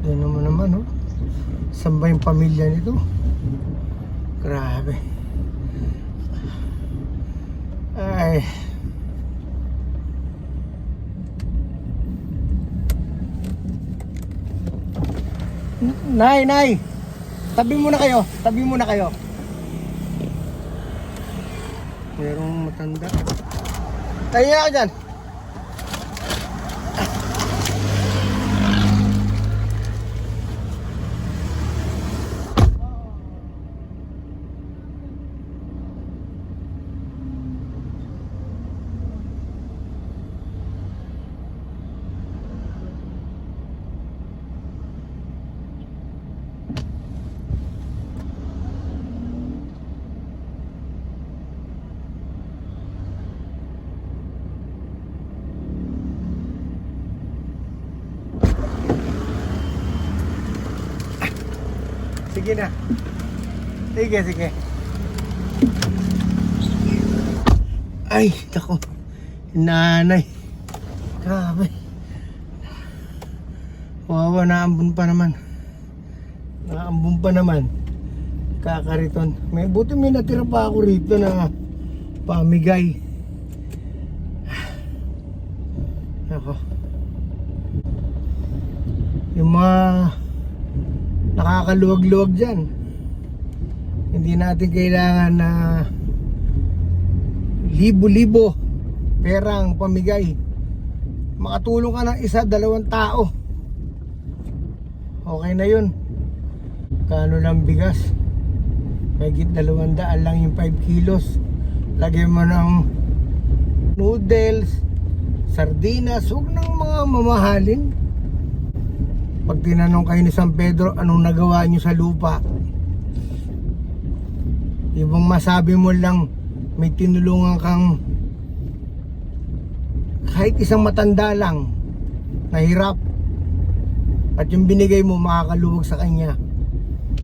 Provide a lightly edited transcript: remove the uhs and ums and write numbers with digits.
Yan naman oh. Saan ba yung pamilya nito? Grabe. Ay. Nay! Tabi muna kayo. Merong matanda. Tayo na ako dyan. Sige na. Sige. Ay, tako. Nanay. Grabe. Wawa, naambun pa naman. Kakariton. Buti may natira pa ako rito na pamigay. Ako. Yung mga nakakaluwag-luwag dyan, hindi natin kailangan na libo-libo perang pamigay. Makatulong ka ng 1-2 tao, okay na yun. Kano lang bigas? Mahigit 200 lang yung 5 kilos. Lagyan mo ng noodles, sardinas, huwag ng mga mamahalin. Pag tinanong kayo ni San Pedro, anong nagawa nyo sa lupa? Yung masabi mo lang, may tinulungan kang kahit isang matanda lang, nahirap, at yung binigay mo makakaluwag sa kanya.